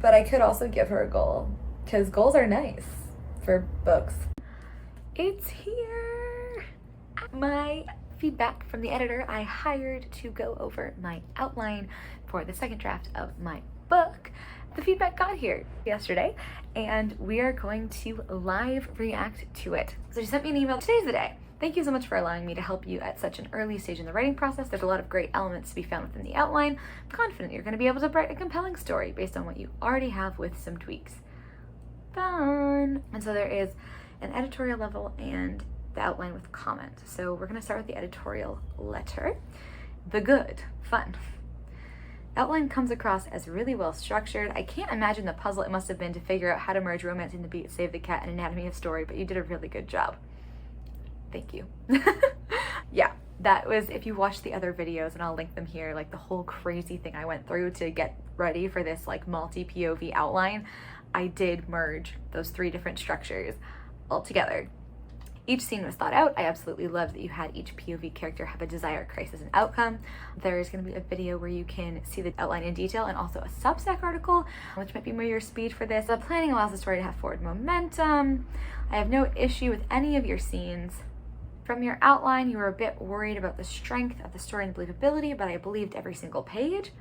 But I could also give her a goal, because goals are nice for books. It's here! My feedback from the editor I hired to go over my outline for the second draft of my book. The feedback got here yesterday, and we are going to live react to it. So she sent me an email. Today's the day. Thank you so much for allowing me to help you at such an early stage in the writing process. There's a lot of great elements to be found within the outline. I'm confident you're going to be able to write a compelling story based on what you already have with some tweaks. Fun! And so there is an editorial level and the outline with comments. So we're going to start with the editorial letter. The good. Fun. Outline comes across as really well structured. I can't imagine the puzzle it must have been to figure out how to merge romance in the beat, save the cat, and anatomy of story, but you did a really good job. Thank you. Yeah, that was, if you watch the other videos, and I'll link them here, like the whole crazy thing I went through to get ready for this like multi-POV outline, I did merge those 3 different structures all together. Each scene was thought out. I absolutely loved that you had each POV character have a desired crisis and outcome. There is going to be a video where you can see the outline in detail and also a Substack article, which might be more your speed for this. The planning allows the story to have forward momentum. I have no issue with any of your scenes. From your outline, you were a bit worried about the strength of the story and believability, but I believed every single page.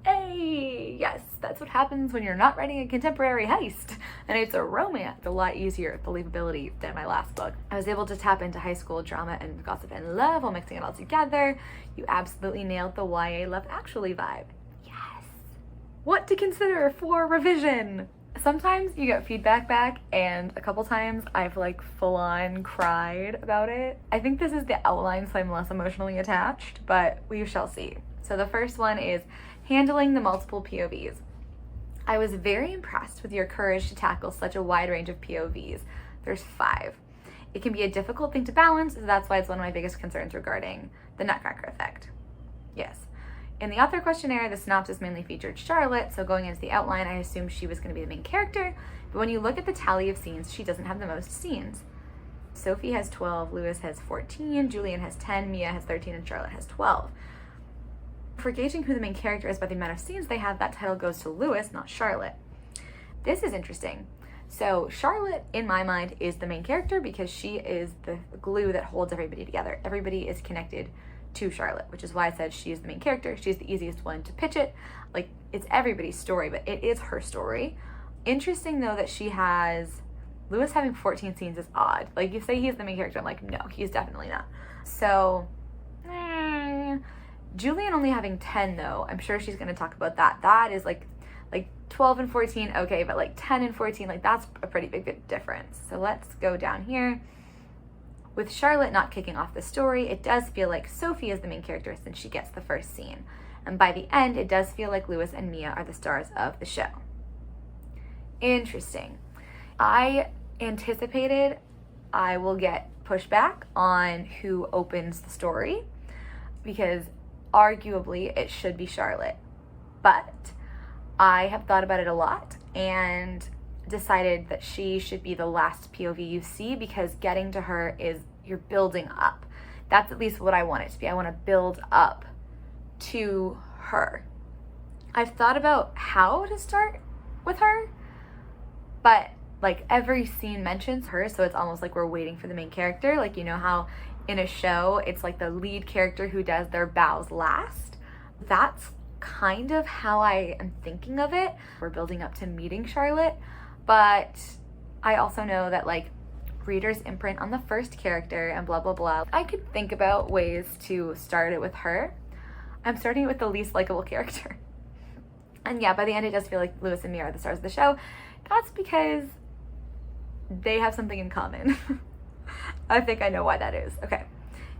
Hey, yes, that's what happens when you're not writing a contemporary heist and it's a romance. It's a lot easier believability than my last book. I was able to tap into high school drama and gossip and love while mixing it all together. You absolutely nailed the YA Love Actually vibe. Yes. What to consider for revision? Sometimes you get feedback back, and a couple times I've like full on cried about it. I think this is the outline, so I'm less emotionally attached, but we shall see. So the first one is handling the multiple POVs. I was very impressed with your courage to tackle such a wide range of POVs. There's 5. It can be a difficult thing to balance, so that's why it's one of my biggest concerns regarding the Nutcracker effect. Yes. In the author questionnaire, the synopsis mainly featured Charlotte, so going into the outline, I assumed she was going to be the main character, but when you look at the tally of scenes, she doesn't have the most scenes. Sophie has 12, Lewis has 14, Julian has 10, Mia has 13, and Charlotte has 12. For gauging who the main character is by the amount of scenes they have, that title goes to Lewis, not Charlotte. This is interesting. So Charlotte, in my mind, is the main character because she is the glue that holds everybody together. Everybody is connected to Charlotte, which is why I said she is the main character. She's the easiest one to pitch it. Like, it's everybody's story, but it is her story. Interesting, though, that she has... Lewis having 14 scenes is odd. Like, you say he's the main character, I'm like, no, he's definitely not. So... Julian only having 10, though, I'm sure she's going to talk about that. That is like 12 and 14, okay, but like 10 and 14, like that's a pretty big difference. So let's go down here. With Charlotte not kicking off the story, it does feel like Sophie is the main character since she gets the first scene. And by the end, it does feel like Lewis and Mia are the stars of the show. Interesting. I anticipated I will get pushback on who opens the story because arguably it should be Charlotte. But I have thought about it a lot and decided that she should be the last POV you see because getting to her is you're building up. That's at least what I want it to be. I want to build up to her. I've thought about how to start with her, but like every scene mentions her, so it's almost like we're waiting for the main character. Like, you know how in a show it's like the lead character who does their bows last? That's kind of how I am thinking of it. We're building up to meeting Charlotte, but I also know that like readers imprint on the first character and blah blah blah. I could think about ways to start it with her. I'm starting it with the least likable character. And yeah, by the end it does feel like Lewis and Mia are the stars of the show. That's because they have something in common. I think I know why that is. Okay.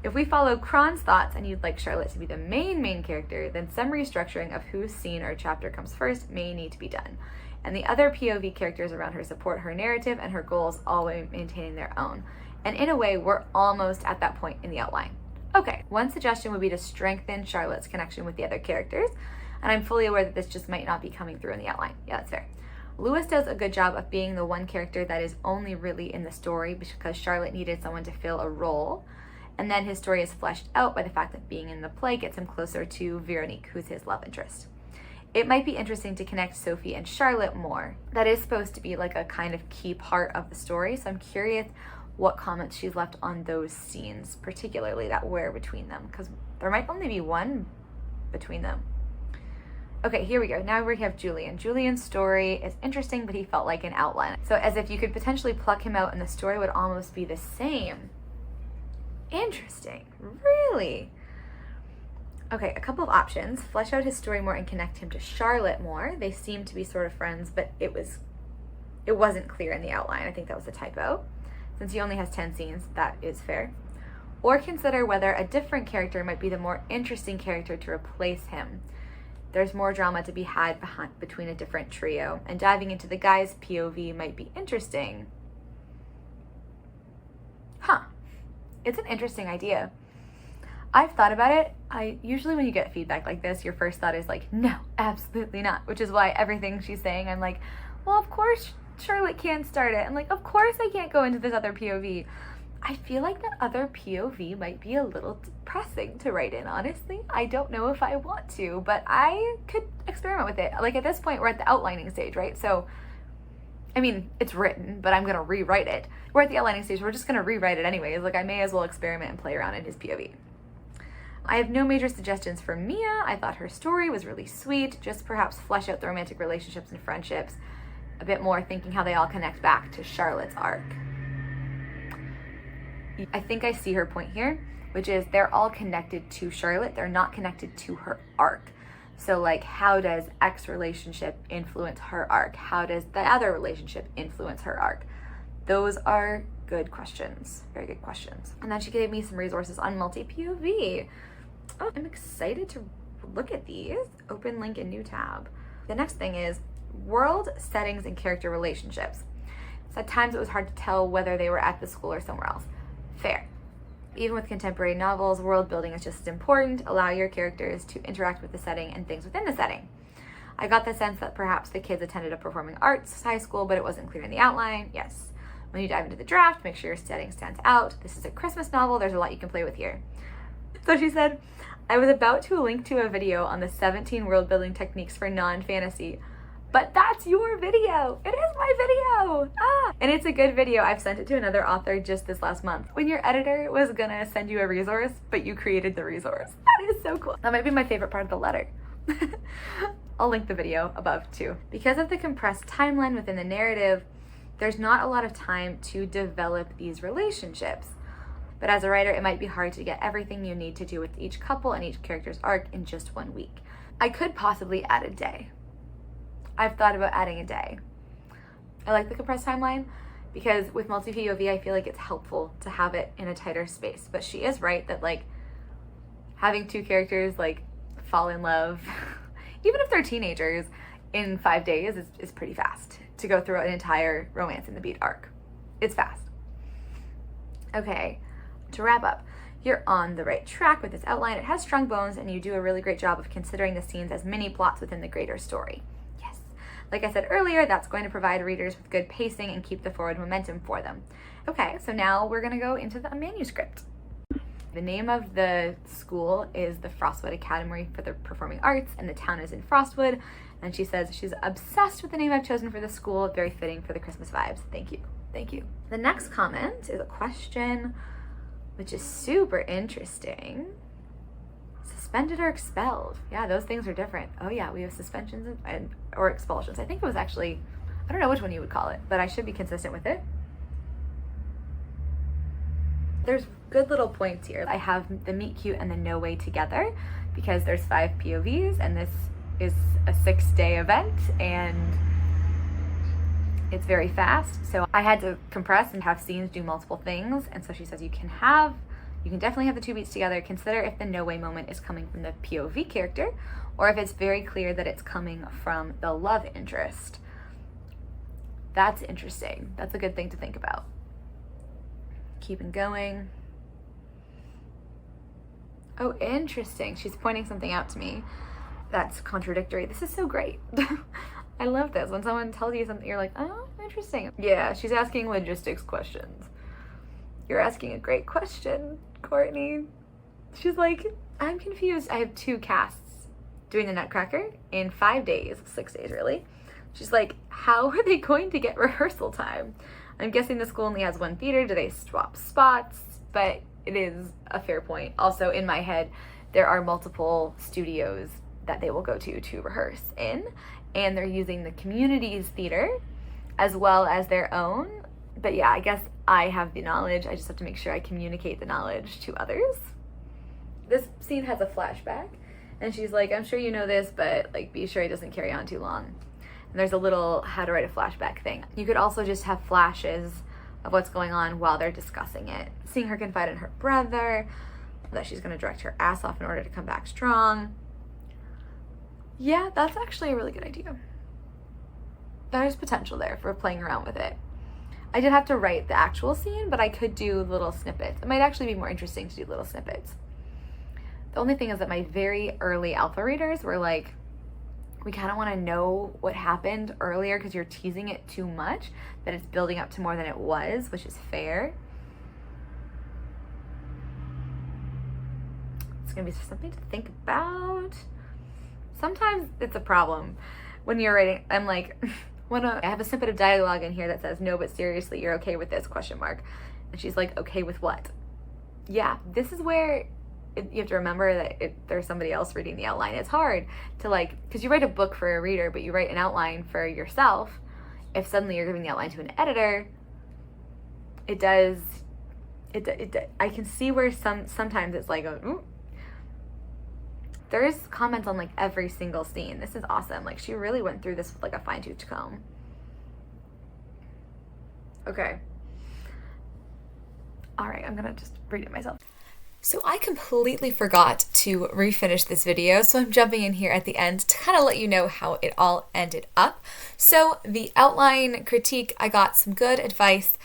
If we follow Cron's thoughts and you'd like Charlotte to be the main character, then some restructuring of whose scene or chapter comes first may need to be done. And the other POV characters around her support her narrative and her goals, all maintaining their own. And in a way, we're almost at that point in the outline. Okay, one suggestion would be to strengthen Charlotte's connection with the other characters. And I'm fully aware that this just might not be coming through in the outline. Yeah, that's fair. Lewis does a good job of being the one character that is only really in the story because Charlotte needed someone to fill a role. And then his story is fleshed out by the fact that being in the play gets him closer to Veronique, who's his love interest. It might be interesting to connect Sophie and Charlotte more. That is supposed to be like a kind of key part of the story, so I'm curious what comments she's left on those scenes, particularly that were between them, because there might only be one between them. Okay, here we go. Now we have Julian. Julian's story is interesting, but he felt like an outline. So as if you could potentially pluck him out and the story would almost be the same. Interesting. Really? Okay, a couple of options. Flesh out his story more and connect him to Charlotte more. They seem to be sort of friends, but it wasn't clear in the outline. I think that was a typo. Since he only has 10 scenes, that is fair. Or consider whether a different character might be the more interesting character to replace him. There's more drama to be had between a different trio, and diving into the guy's POV might be interesting. Huh. It's an interesting idea. I've thought about it. Usually when you get feedback like this, your first thought is like, no, absolutely not, which is why everything she's saying, I'm like, well, of course Charlotte can't start it. I'm like, of course I can't go into this other POV. I feel like that other POV might be a little depressing to write in, honestly. I don't know if I want to, but I could experiment with it. Like at this point, we're at the outlining stage, right? So, I mean, it's written, but I'm gonna rewrite it. We're at the outlining stage, we're just gonna rewrite it anyways. Like I may as well experiment and play around in his POV. I have no major suggestions for Mia. I thought her story was really sweet. Just perhaps flesh out the romantic relationships and friendships a bit more, thinking how they all connect back to Charlotte's arc. I think I see her point here, which is they're all connected to Charlotte. They're not connected to her arc. So like, how does X relationship influence her arc? How does the other relationship influence her arc? Those are good questions, very good questions. And then she gave me some resources on multi-POV. Oh, I'm excited to look at these. Open link in new tab. The next thing is world, settings, and character relationships. So at times it was hard to tell whether they were at the school or somewhere else. Fair. Even with contemporary novels, world building is just as important. Allow your characters to interact with the setting and things within the setting. I got the sense that perhaps the kids attended a performing arts high school, but it wasn't clear in the outline. Yes. When you dive into the draft, make sure your setting stands out. This is a Christmas novel. There's a lot you can play with here. So she said, I was about to link to a video on the 17 world building techniques for non-fantasy, but that's your video. It is my video. And it's a good video. I've sent it to another author just this last month. When your editor was gonna send you a resource, but you created the resource. That is so cool. That might be my favorite part of the letter. I'll link the video above too. Because of the compressed timeline within the narrative, there's not a lot of time to develop these relationships. But as a writer, it might be hard to get everything you need to do with each couple and each character's arc in just 1 week. I could possibly add a day. I've thought about adding a day. I like the compressed timeline because with multi-POV, I feel like it's helpful to have it in a tighter space. But she is right that like having two characters like fall in love, even if they're teenagers, in 5 days is pretty fast to go through an entire romance in the beat arc. It's fast. Okay, to wrap up, you're on the right track with this outline. It has strong bones and you do a really great job of considering the scenes as mini plots within the greater story. Yes, like I said earlier, that's going to provide readers with good pacing and keep the forward momentum for them. Okay, so now we're gonna go into the manuscript. The name of the school is the Frostwood Academy for the Performing Arts, and the town is in Frostwood. And she says she's obsessed with the name I've chosen for the school, very fitting for the Christmas vibes. Thank you, thank you. The next comment is a question, which is super interesting. Suspended or expelled? Yeah, those things are different. Oh yeah, we have suspensions or expulsions. I think it was actually, I don't know which one you would call it, but I should be consistent with it. There's good little points here. I have the meet cute and the no way together because there's 5 POVs and this is a 6-day event and it's very fast. So I had to compress and have scenes do multiple things. And so she says you can definitely have the 2 beats together. Consider if the no way moment is coming from the POV character or if it's very clear that it's coming from the love interest. That's interesting. That's a good thing to think about. Keeping going. Oh, interesting. She's pointing something out to me that's contradictory. This is so great. I love this. When someone tells you something, you're like, oh, interesting. Yeah, she's asking logistics questions. You're asking a great question, Courtney. She's like, I'm confused. I have 2 casts, doing the Nutcracker in 5 days, 6 days really. She's like, how are they going to get rehearsal time? I'm guessing the school only has one theater. Do they swap spots? But it is a fair point. Also, in my head, there are multiple studios that they will go to rehearse in, and they're using the community's theater as well as their own. But yeah, I guess I have the knowledge. I just have to make sure I communicate the knowledge to others. This scene has a flashback, and she's like, I'm sure you know this, but like, be sure it doesn't carry on too long. And there's a little how to write a flashback thing. You could also just have flashes of what's going on while they're discussing it. Seeing her confide in her brother, that she's gonna direct her ass off in order to come back strong. Yeah, that's actually a really good idea. There's potential there for playing around with it. I did have to write the actual scene, but I could do little snippets. It might actually be more interesting to do little snippets. The only thing is that my very early alpha readers were like, we kind of want to know what happened earlier because you're teasing it too much, that it's building up to more than it was, which is fair. It's going to be something to think about. Sometimes it's a problem when you're writing. I'm like, I have a snippet of dialogue in here that says, no, but seriously, you're okay with this, ? And she's like, okay with what? Yeah, this is where you have to remember that if there's somebody else reading the outline, it's hard to like, because you write a book for a reader, but you write an outline for yourself. If suddenly you're giving the outline to an editor, I can see where sometimes it's like, ooh. There's comments on like every single scene. This is awesome. Like, she really went through this with like a fine-tooth comb. Okay. All right, I'm gonna just read it myself. So I completely forgot to refinish this video, so I'm jumping in here at the end to kind of let you know how it all ended up. So the outline critique, I got some good advice.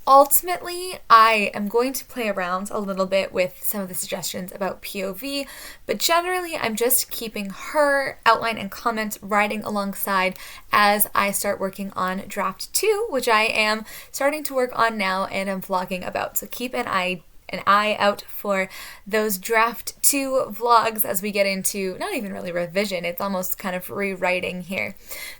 Ultimately, I am going to play around a little bit with some of the suggestions about POV, but generally I'm just keeping her outline and comment writing alongside as I start working on draft 2, which I am starting to work on now and I'm vlogging about. So keep an eye out for those draft 2 vlogs as we get into not even really revision, it's almost kind of rewriting here.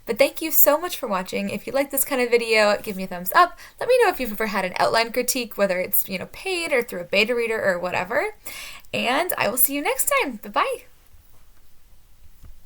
But thank you so much for watching. If you like this kind of video, give me a thumbs up. Let me know if you've ever had an outline critique, whether it's paid or through a beta reader or whatever. And I will see you next time. Bye-bye.